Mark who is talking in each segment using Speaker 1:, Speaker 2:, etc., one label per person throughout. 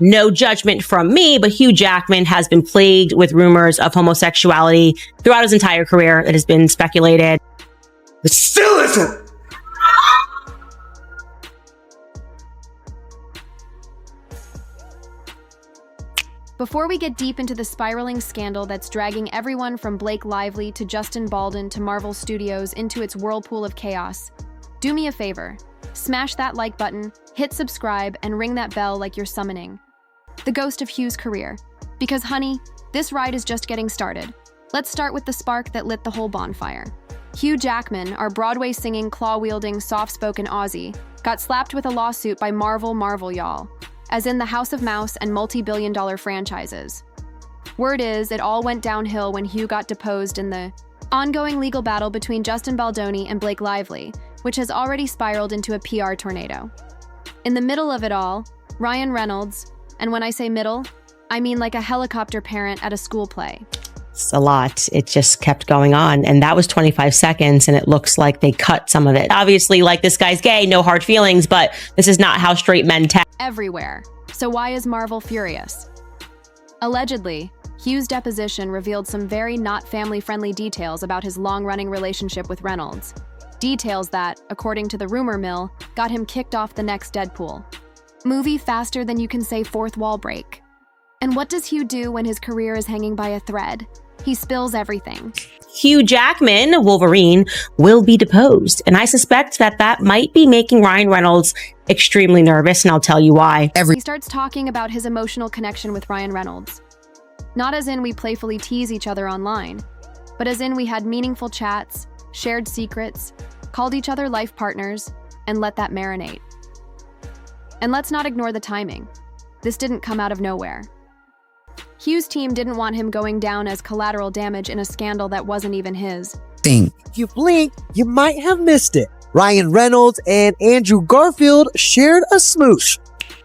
Speaker 1: No judgment from me, but Hugh Jackman has been plagued with rumors of homosexuality throughout his entire career. It has been speculated.
Speaker 2: It still isn't.
Speaker 3: Before we get deep into the spiraling scandal that's dragging everyone from Blake Lively to Justin Baldwin to Marvel Studios into its whirlpool of chaos, do me a favor. Smash that like button, hit subscribe, and ring that bell like you're summoning the ghost of Hugh's career. Because, honey, this ride is just getting started. Let's start with the spark that lit the whole bonfire. Hugh Jackman, our Broadway-singing, claw-wielding, soft-spoken Aussie, got slapped with a lawsuit by Marvel y'all, as in the House of Mouse and multi-billion-dollar franchises. Word is, it all went downhill when Hugh got deposed in the ongoing legal battle between Justin Baldoni and Blake Lively, which has already spiraled into a PR tornado. In the middle of it all, Ryan Reynolds, and when I say middle, I mean like a helicopter parent at a school play.
Speaker 1: It's a lot. It just kept going on. And that was 25 seconds, and it looks like they cut some of it. Obviously, like, this guy's gay, no hard feelings, but this is not how straight men tend.
Speaker 3: Everywhere. So why is Marvel furious? Allegedly, Hugh's deposition revealed some very not family-friendly details about his long-running relationship with Reynolds. Details that, according to the rumor mill, got him kicked off the next Deadpool movie faster than you can say fourth wall break. And what does Hugh do when his career is hanging by a thread? He spills everything.
Speaker 1: Hugh Jackman, Wolverine, will be deposed. And I suspect that might be making Ryan Reynolds extremely nervous, and I'll tell you why.
Speaker 3: He starts talking about his emotional connection with Ryan Reynolds. Not as in we playfully tease each other online, but as in we had meaningful chats, shared secrets, called each other life partners, and let that marinate. And let's not ignore the timing. This didn't come out of nowhere. Hugh's team didn't want him going down as collateral damage in a scandal that wasn't even his.
Speaker 4: If you blink, you might have missed it. Ryan Reynolds and Andrew Garfield shared a smooch.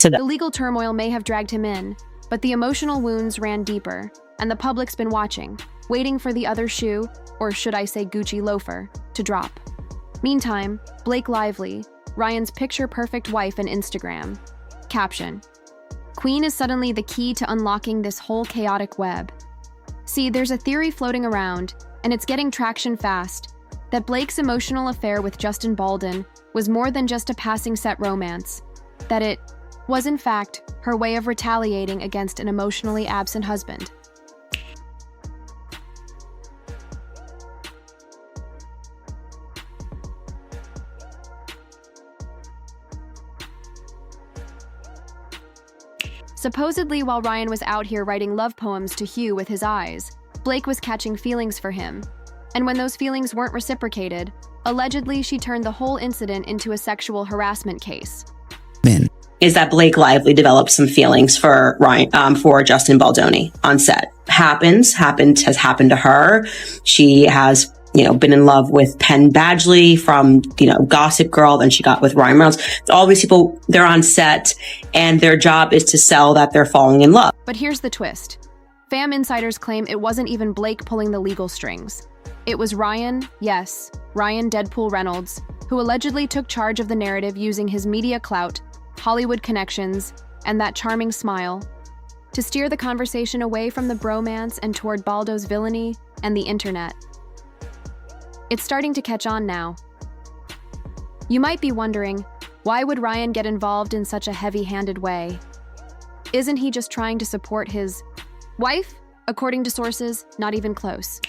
Speaker 3: The legal turmoil may have dragged him in, but the emotional wounds ran deeper, and the public's been watching, waiting for the other shoe, or should I say Gucci loafer, to drop. Meantime, Blake Lively, Ryan's picture-perfect wife and Instagram. Caption: Queen is suddenly the key to unlocking this whole chaotic web. See, there's a theory floating around, and it's getting traction fast, that Blake's emotional affair with Justin Baldwin was more than just a passing set romance, that it was in fact her way of retaliating against an emotionally absent husband. Supposedly, while Ryan was out here writing love poems to Hugh with his eyes, Blake was catching feelings for him. And when those feelings weren't reciprocated, allegedly she turned the whole incident into a sexual harassment case.
Speaker 1: Is that Blake Lively developed some feelings for for Justin Baldoni on set. Has happened to her. She has, been in love with Penn Badgley from, Gossip Girl. Then she got with Ryan Reynolds. All these people, they're on set and their job is to sell that they're falling in love.
Speaker 3: But here's the twist. Fam insiders claim it wasn't even Blake pulling the legal strings. It was Ryan, yes, Ryan Deadpool Reynolds, who allegedly took charge of the narrative using his media clout, Hollywood connections, and that charming smile to steer the conversation away from the bromance and toward Baldo's villainy and the internet. It's starting to catch on now. You might be wondering, why would Ryan get involved in such a heavy-handed way? Isn't he just trying to support his wife? According to sources, not even close.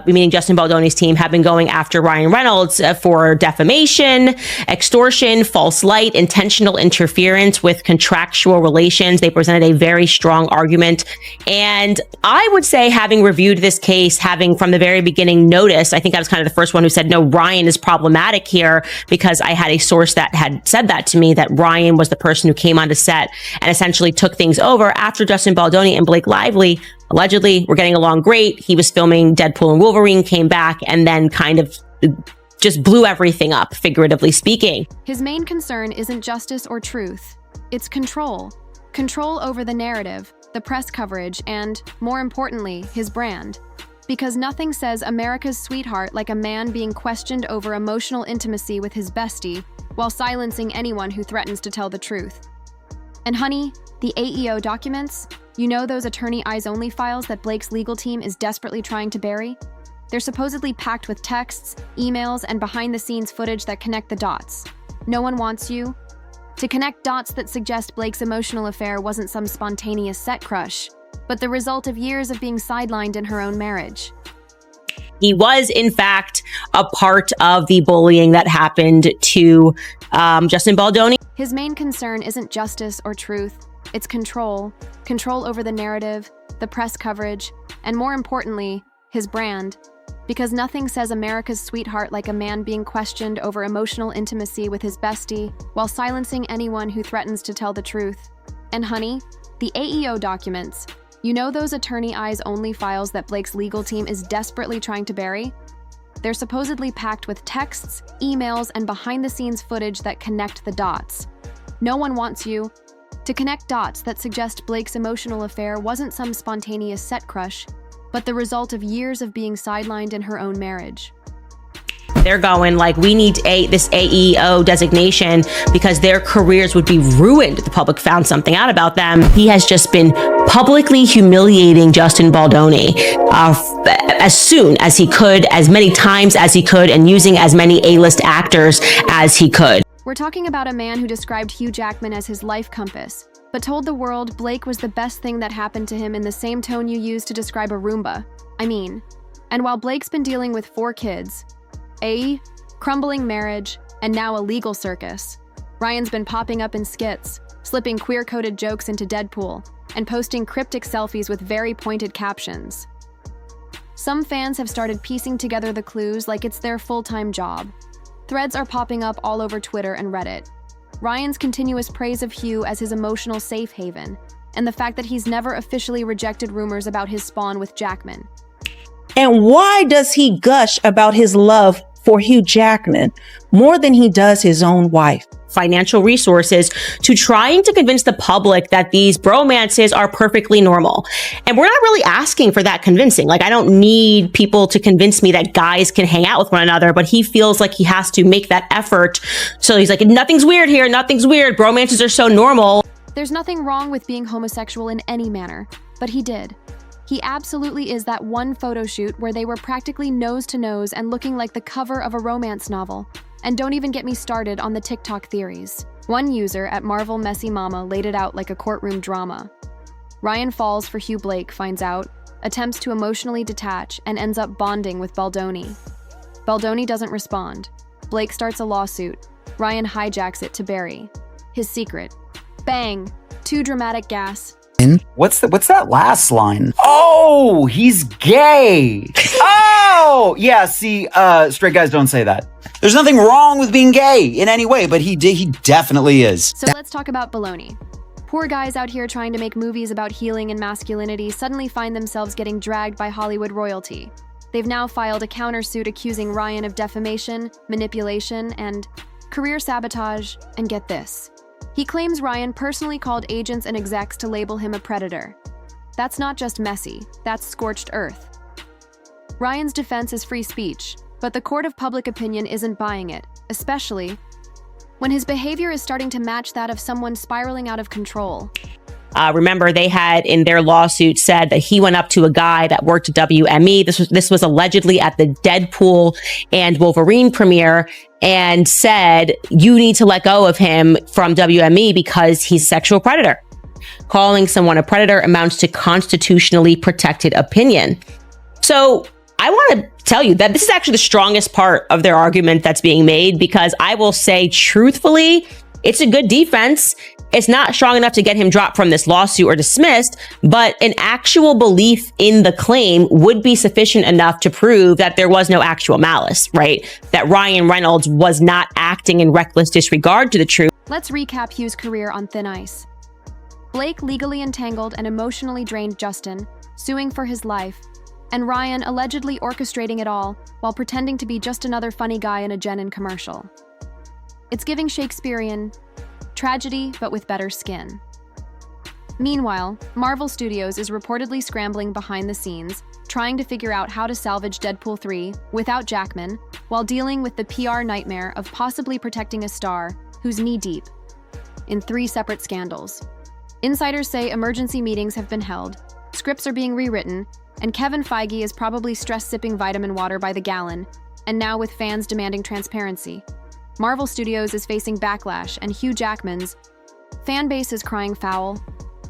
Speaker 1: Meaning Justin Baldoni's team have been going after Ryan Reynolds for defamation, extortion, false light, intentional interference with contractual relations. They presented a very strong argument. And I would say, having reviewed this case, having from the very beginning noticed, I think I was kind of the first one who said, no, Ryan is problematic here, because I had a source that had said that to me, that Ryan was the person who came onto set and essentially took things over after Justin Baldoni and Blake Lively allegedly were getting along great. He was filming Deadpool and Wolverine, came back, and then kind of just blew everything up, figuratively speaking.
Speaker 3: His main concern isn't justice or truth. It's control. Control over the narrative, the press coverage, and, more importantly, his brand. Because nothing says America's sweetheart like a man being questioned over emotional intimacy with his bestie while silencing anyone who threatens to tell the truth. And honey, The AEO documents? You know those attorney eyes-only files that Blake's legal team is desperately trying to bury? They're supposedly packed with texts, emails, and behind-the-scenes footage that connect the dots. No one wants you to connect dots that suggest Blake's emotional affair wasn't some spontaneous set crush, but the result of years of being sidelined in her own marriage.
Speaker 1: He was, in fact, a part of the bullying that happened to Justin Baldoni.
Speaker 3: His main concern isn't justice or truth. It's control over the narrative, the press coverage, and more importantly, his brand. Because nothing says America's sweetheart like a man being questioned over emotional intimacy with his bestie while silencing anyone who threatens to tell the truth. And honey, the AEO documents, you know those attorney eyes-only files that Blake's legal team is desperately trying to bury? They're supposedly packed with texts, emails, and behind-the-scenes footage that connect the dots. No one wants you to connect dots that suggest Blake's emotional affair wasn't some spontaneous set crush, but the result of years of being sidelined in her own marriage.
Speaker 1: They're going like, we need this AEO designation because their careers would be ruined if the public found something out about them. He has just been publicly humiliating Justin Baldoni as soon as he could, as many times as he could, and using as many A-list actors as he could.
Speaker 3: We're talking about a man who described Hugh Jackman as his life compass, but told the world Blake was the best thing that happened to him in the same tone you use to describe a Roomba. And while Blake's been dealing with 4 kids, a crumbling marriage, and now a legal circus, Ryan's been popping up in skits, slipping queer-coded jokes into Deadpool, and posting cryptic selfies with very pointed captions. Some fans have started piecing together the clues like it's their full-time job. Threads are popping up all over Twitter and Reddit. Ryan's continuous praise of Hugh as his emotional safe haven, and the fact that he's never officially rejected rumors about his spawn with Jackman.
Speaker 5: And why does he gush about his love for Hugh Jackman more than he does his own wife?
Speaker 1: Financial resources to trying to convince the public that these bromances are perfectly normal. And we're not really asking for that convincing. Like, I don't need people to convince me that guys can hang out with one another, but he feels like he has to make that effort. So he's like, nothing's weird here. Nothing's weird. Bromances are so normal.
Speaker 3: There's nothing wrong with being homosexual in any manner, but he did. He absolutely is that one photo shoot where they were practically nose to nose and looking like the cover of a romance novel. And don't even get me started on the TikTok theories. One user at Marvel Messy Mama laid it out like a courtroom drama. Ryan falls for Hugh. Blake finds out, attempts to emotionally detach, and ends up bonding with Baldoni. Baldoni doesn't respond. Blake starts a lawsuit. Ryan hijacks it to bury his secret. Bang! 2 dramatic gas.
Speaker 2: What's that last line? Oh, he's gay. Oh, yeah. See, straight guys don't say that. There's nothing wrong with being gay in any way, but he definitely is.
Speaker 3: So let's talk about baloney. Poor guys out here trying to make movies about healing and masculinity suddenly find themselves getting dragged by Hollywood royalty. They've now filed a countersuit accusing Ryan of defamation, manipulation, and career sabotage. And get this. He claims Ryan personally called agents and execs to label him a predator. That's not just messy, that's scorched earth. Ryan's defense is free speech, but the court of public opinion isn't buying it, especially when his behavior is starting to match that of someone spiraling out of control.
Speaker 1: Remember, they had in their lawsuit said that he went up to a guy that worked at WME. This was allegedly at the Deadpool and Wolverine premiere, and said, you need to let go of him from WME because he's a sexual predator. Calling someone a predator amounts to constitutionally protected opinion. So I want to tell you that this is actually the strongest part of their argument that's being made, because I will say truthfully, it's a good defense. It's not strong enough to get him dropped from this lawsuit or dismissed, but an actual belief in the claim would be sufficient enough to prove that there was no actual malice, right? That Ryan Reynolds was not acting in reckless disregard to the truth.
Speaker 3: Let's recap Hugh's career on thin ice. Blake legally entangled and emotionally drained Justin, suing for his life, and Ryan allegedly orchestrating it all while pretending to be just another funny guy in a Genin commercial. It's giving Shakespearean tragedy, but with better skin. Meanwhile, Marvel Studios is reportedly scrambling behind the scenes, trying to figure out how to salvage Deadpool 3 without Jackman, while dealing with the PR nightmare of possibly protecting a star who's knee-deep in 3 separate scandals. Insiders say emergency meetings have been held, scripts are being rewritten, and Kevin Feige is probably stress-sipping vitamin water by the gallon, and now with fans demanding transparency. Marvel Studios is facing backlash, and Hugh Jackman's fan base is crying foul.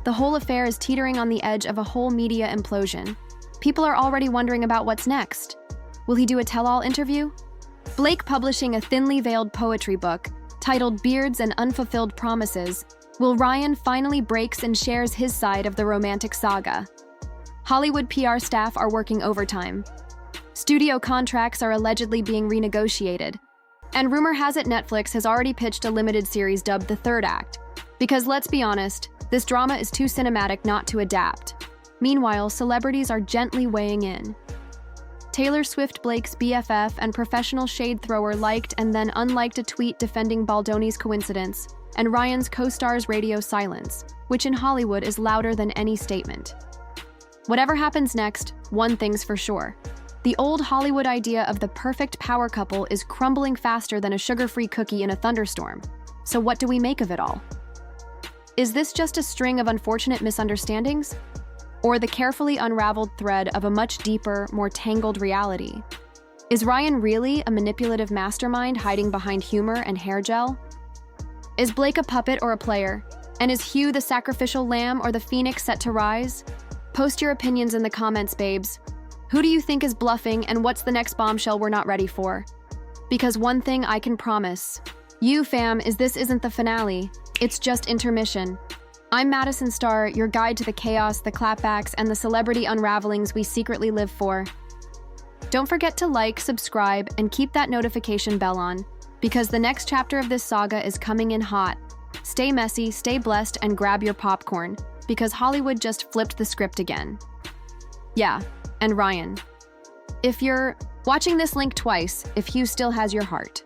Speaker 3: The whole affair is teetering on the edge of a whole media implosion. People are already wondering about what's next. Will he do a tell-all interview? Blake publishing a thinly veiled poetry book titled Beards and Unfulfilled Promises. Will Ryan finally breaks and shares his side of the romantic saga? Hollywood PR staff are working overtime. Studio contracts are allegedly being renegotiated. And rumor has it Netflix has already pitched a limited series dubbed The Third Act. Because let's be honest, this drama is too cinematic not to adapt. Meanwhile, celebrities are gently weighing in. Taylor Swift, Blake's BFF and professional shade thrower, liked and then unliked a tweet defending Baldoni's coincidence, and Ryan's co-star's radio silence, which in Hollywood is louder than any statement. Whatever happens next, one thing's for sure. The old Hollywood idea of the perfect power couple is crumbling faster than a sugar-free cookie in a thunderstorm. So what do we make of it all? Is this just a string of unfortunate misunderstandings? Or the carefully unraveled thread of a much deeper, more tangled reality? Is Ryan really a manipulative mastermind hiding behind humor and hair gel? Is Blake a puppet or a player? And is Hugh the sacrificial lamb or the phoenix set to rise? Post your opinions in the comments, babes. Who do you think is bluffing, and what's the next bombshell we're not ready for? Because one thing I can promise you, fam, is this isn't the finale. It's just intermission. I'm Madison Starr, your guide to the chaos, the clapbacks, and the celebrity unravelings we secretly live for. Don't forget to like, subscribe, and keep that notification bell on, because the next chapter of this saga is coming in hot. Stay messy, stay blessed, and grab your popcorn, because Hollywood just flipped the script again. Yeah, and Ryan, if you're watching this link twice, if Hugh still has your heart.